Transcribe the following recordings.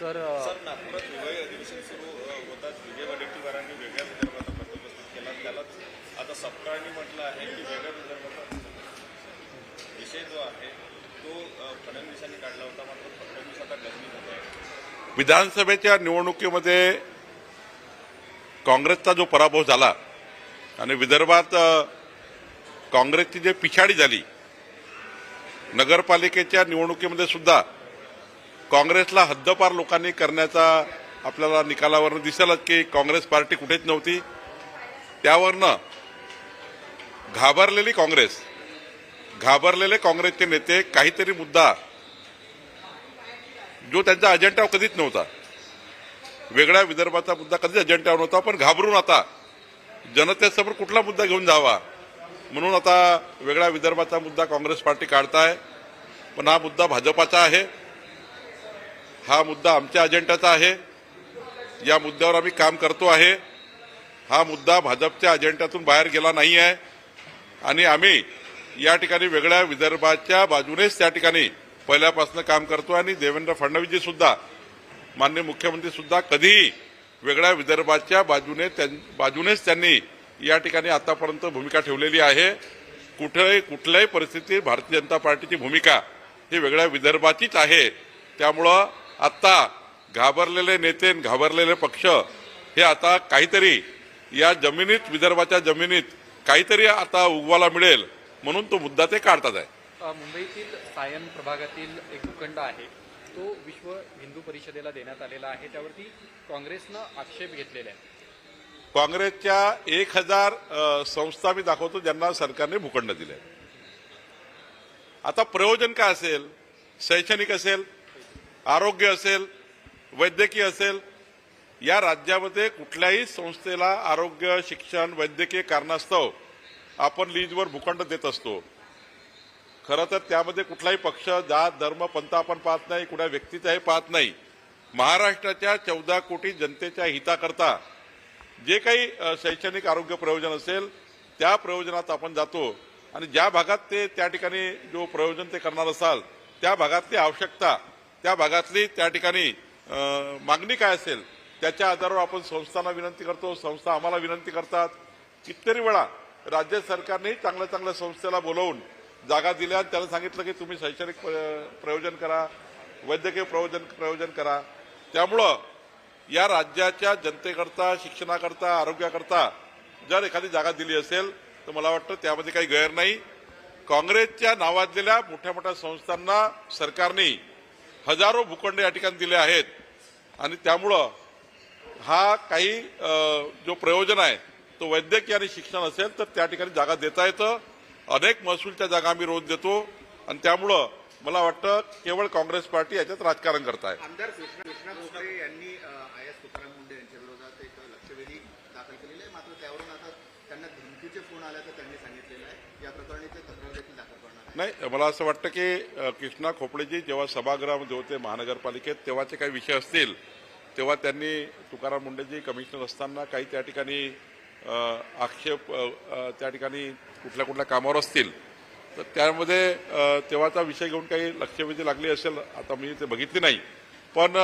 Sir नागपुरात हिवाळी अधिवेशन सुरू होताच विजय वडेट्टीवारांनी वेगळ्या विदर्भाचा पत्र प्रस्तुत केला. त्यालाच आता सपकाळांनी म्हटलं आहे की वेगळ्या विदर्भाचा विषय जो आहे तो फडणवीसांनी काढला होता, मात्र फडणवीस आता गजनी होत आहे. विधानसभेच्या निवडणुकीमध्ये काँग्रेसचा जो पराभव झाला आणि विदर्भात काँग्रेसची जी पिछाडी झाली, नगरपालिकेच्या निवडणुकीमध्ये सुद्धा काँग्रेसला हद्दपार लोकांनी करण्याचा आपल्याला निकालावरून दिसेलच की काँग्रेस पार्टी कुठेच नव्हती. त्यावरनं घाबरलेले काँग्रेसचे नेते काहीतरी मुद्दा जो त्यांचा अजेंडा कधीच नव्हता, वेगळ्या विदर्भाचा मुद्दा कधीच अजेंडावर नव्हता, पण घाबरून आता जनतेसमोर कुठला मुद्दा घेऊन जावा म्हणून आता वेगळ्या विदर्भाचा मुद्दा काँग्रेस पार्टी काढताय. पण हा मुद्दा भाजपाचा आहे, हा मुद्दा आमच्या अजेंड्याचा आहे, या मुद्द्यावर आम्ही काम करतो आहे. हा मुद्दा भाजपच्या अजेंड्यातून बाहेर गेला नाही आहे आणि आम्ही या ठिकाणी वेगळ्या विदर्भाच्या बाजूनेच त्या ठिकाणी पहिल्यापासून काम करतो. आणि देवेंद्र फडणवीसजी सुद्धा, माननीय मुख्यमंत्री सुद्धा कधीही वेगळ्या विदर्भाच्या बाजूनेच त्यांनी या ठिकाणी आतापर्यंत भूमिका ठेवलेली आहे. कुठल्याही परिस्थितीत भारतीय जनता पार्टीची भूमिका ही वेगळ्या विदर्भाचीच आहे. त्यामुळं आता घाबरलेले नेते, घाबरलेले पक्ष हे आता काहीतरी या जमिनीत, विदर्भाच्या जमिनीत काहीतरी आता उगवाला मिळेल म्हणून तो मुद्दा ते काढतात आहे. मुंबईतील सायन प्रभागातील एक भूखंड आहे, तो विश्व हिंदू परिषदेला देण्यात आलेला आहे. त्यावरती काँग्रेसनं आक्षेप घेतलेला आहे. काँग्रेसच्या 1000 संस्था मी दाखवतो ज्यांना सरकारने भूखंड दिले. आता प्रयोजन काय असेल? शैक्षणिक असेल, आरोग्य असेल, वैद्यकीय असेल. या राज्यामध्ये कुठल्याही संस्थेला आरोग्य, शिक्षण, वैद्यकीय कारणास्तव आपण लीजवर भूखंड देत असतो. खरं तर त्यामध्ये कुठलाही पक्ष, जात, धर्म, पंथ आपण पाहत नाही, कुठल्या व्यक्तीचाही पाहत नाही. महाराष्ट्राच्या 14 कोटी जनतेच्या हिताकरता जे काही शैक्षणिक आरोग्य प्रयोजन असेल त्या प्रयोजनात आपण जातो आणि ज्या भागात ते त्या ठिकाणी जो प्रयोजन ते करणार असाल त्या भागातली आवश्यकता, त्या भागातली त्या ठिकाणी मागणी काय असेल त्याच्या आधारावर आपण संस्थांना विनंती करतो, संस्था आम्हाला विनंती करतात. कितीतरी वेळा राज्य सरकारने चांगल्या संस्थेला बोलवून जागा दिल्या आणि त्याला सांगितलं की तुम्ही शैक्षणिक प्रयोजन करा, वैद्यकीय प्रयोजन करा. त्यामुळं या राज्याच्या जनतेकरता, शिक्षणाकरता, आरोग्याकरता जर एखादी जागा दिली असेल तर मला वाटतं त्यामध्ये काही गैर नाही. काँग्रेसच्या नावाजलेल्या मोठ्या मोठ्या संस्थांना सरकारने हजारो भूखंड या ठिकाणी दिले आहेत आणि त्यामुळं हा काही जो प्रयोजन आहे तो वैद्यकीय आणि शिक्षण असेल तर त्या ठिकाणी जागा देता येतं. अनेक महसूलच्या जागा आम्ही रोज देतो आणि त्यामुळं मला वाटतं केवळ काँग्रेस पार्टी याच्यात राजकारण करत आहे. आमदार कृष्णा खोपडे यांनी आय.एस. तुकाराम मुंडे यांच्या विरोधात एक लक्षवेधी दाखल केलेली आहे, मात्र त्यावरून आता त्यांना धमकीचे फोन आल्याचं त्यांनी सांगितलेलं आहे. या प्रकरणी ते तक्रार देखील दाखल करणार नाही. मला असं वाटतं की कृष्णा खोपडेजी जेव्हा सभागृहामध्ये होते महानगरपालिकेत तेव्हाचे काही विषय असतील तेव्हा त्यांनी तुकाराम मुंडेजी कमिशनर असताना काही त्या ठिकाणी आक्षेप त्या ठिकाणी कुठल्या कामावर असतील तर त्यामध्ये तेव्हाचा विषय घेऊन काही लक्षवेधी लागली असेल, आता मी ते बघितली नाही. पण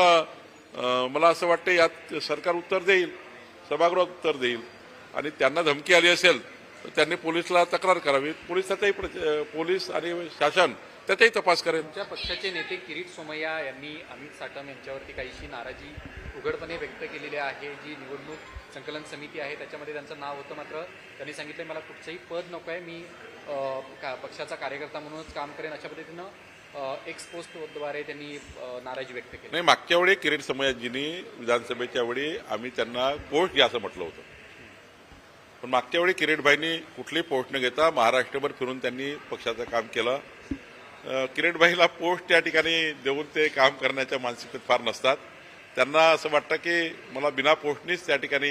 मला असं वाटतं यात सरकार उत्तर देईल, सभागृहात उत्तर देईल आणि त्यांना धमकी आली असेल तर त्यांनी पोलिसला तक्रार करावी. पोलीस आणि शासन त्याचाही तपास करेल. तुमच्या पक्षाचे नेते किरीट सोमय्या यांनी अमित साटम यांच्यावरती काहीशी नाराजी उघडपणे व्यक्त केलेली आहे. जी निवडणूक संकलन समिती आहे त्याच्यामध्ये त्यांचं नाव होतं, मात्र त्यांनी सांगितलं मला कुठचंही पद नको आहे, मी पक्षाचा कार्यकर्ता म्हणूनच काम करेन, अशा पद्धतीनं एक्स पोस्टद्वारे त्यांनी नाराजी व्यक्त केली. नाही, मागच्या वेळी किरीट सोमय्याजींनी विधानसभेच्या वेळी आम्ही त्यांना पोस्ट घ्या असं म्हटलं होतं, पण मागच्या वेळी किरीटभाईंनी कुठलीही पोस्ट न घेता महाराष्ट्रभर फिरून त्यांनी पक्षाचं काम केलं. किरीटभाईला पोस्ट त्या ठिकाणी देऊन ते काम करण्याच्या मानसिकतेत फार नसतात. त्यांना असं वाटतं की मला बिना पोस्टनीच त्या ठिकाणी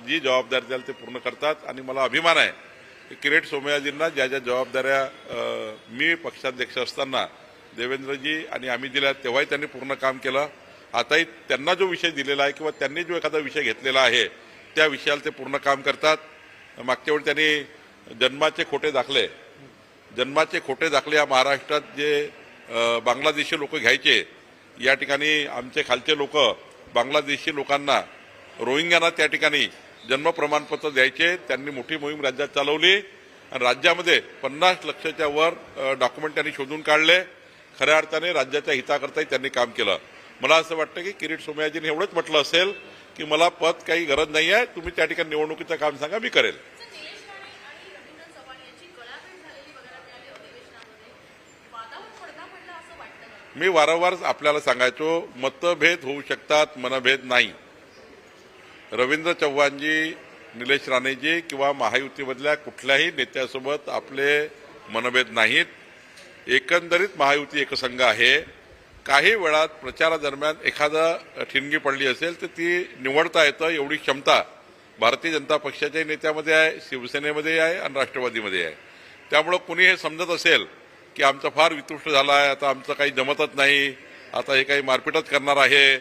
जी जबाबदारी द्याल ते पूर्ण करतात आणि मला अभिमान आहे की किरीट सोमय्याजींना ज्या ज्या जबाबदाऱ्या मी पक्षाध्यक्ष असताना देवेंद्रजी आणि आम्ही दिल्या तेव्हाही त्यांनी पूर्ण काम केलं. आताही त्यांना जो विषय दिलेला आहे किंवा त्यांनी जो एखादा विषय घेतलेला आहे त्या विषयाला ते पूर्ण काम करतात. मागच्या वेळी त्यांनी जन्माचे खोटे दाखले या महाराष्ट्रात जे बांगलादेशी लोक घ्यायचे या ठिकाणी आमचे खालचे लोक बांगलादेशी लोकांना रोहिंग्यांना त्या ठिकाणी जन्म प्रमाणपत्र द्यायचे. त्यांनी मोठी मोहीम राज्यात चालवली आणि राज्यामध्ये 50 लाखाच्या वर डॉक्युमेंट त्यांनी शोधून काढले. खऱ्या अर्थाने राज्याच्या हिताकरताही त्यांनी काम केलं. मला असं वाटतं की किरीट सोमय्याजींनी एवढंच म्हटलं असेल की मला पद काही गरज नाही आहे, तुम्ही त्या ठिकाणी निवडणुकीचं काम सांगा, मी करेल. मी वारंवार आपल्याला सांगायचो, मतभेद होऊ शकतात, मनभेद नाही. रवींद्र चव्हाणजी, निलेश राणेजी किंवा महायुतीमधल्या कुठल्याही नेत्यासोबत आपले मनभेद नाहीत. एकंदरीत महायुती एकसंघ आहे. काही वेळात प्रचारादरम्यान एखादा ठिणगी पडली असेल तर ती निवडता येतं एवढी क्षमता भारतीय जनता पक्षाच्याही नेत्यामध्ये आहे, शिवसेनेमध्ये आहे आणि राष्ट्रवादीमध्ये आहे. त्यामुळं कुणी हे समजत असेल की आमचा फार वितुष्ट झाला आहे, आता आमचं काही जमतच नाही, आता हे काही मारपीटच करणार आहे,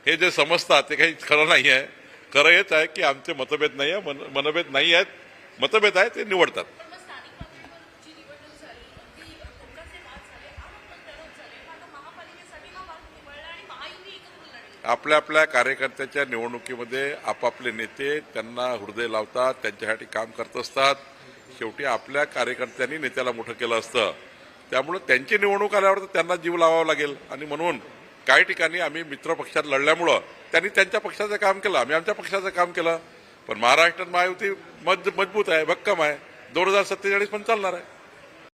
हे जे समजतात ते काही खरं नाही आहे. खरं हेच आहे की आमचे मतभेद नाही आहे, मनभेद नाही आहेत, मतभेद आहे ते निवडतात. आपल्या आपल्या कार्यकर्त्याच्या निवडणुकीमध्ये आपापले नेते त्यांना हृदय लावतात, त्यांच्यासाठी काम करत असतात. शेवटी आपल्या कार्यकर्त्यांनी नेत्याला मोठं केलं असतं, त्यामुळे त्यांची निवडणूक आल्यावर तर त्यांना जीव लावावा लागेल. आणि म्हणून काही ठिकाणी आम्ही मित्र पक्षात लढल्यामुळं त्यांनी त्यांच्या पक्षाचं काम केलं, आम्ही आमच्या पक्षाचं काम केलं. पण महाराष्ट्रात महायुती मजबूत आहे, भक्कम आहे. 2047 पण चालणार आहे.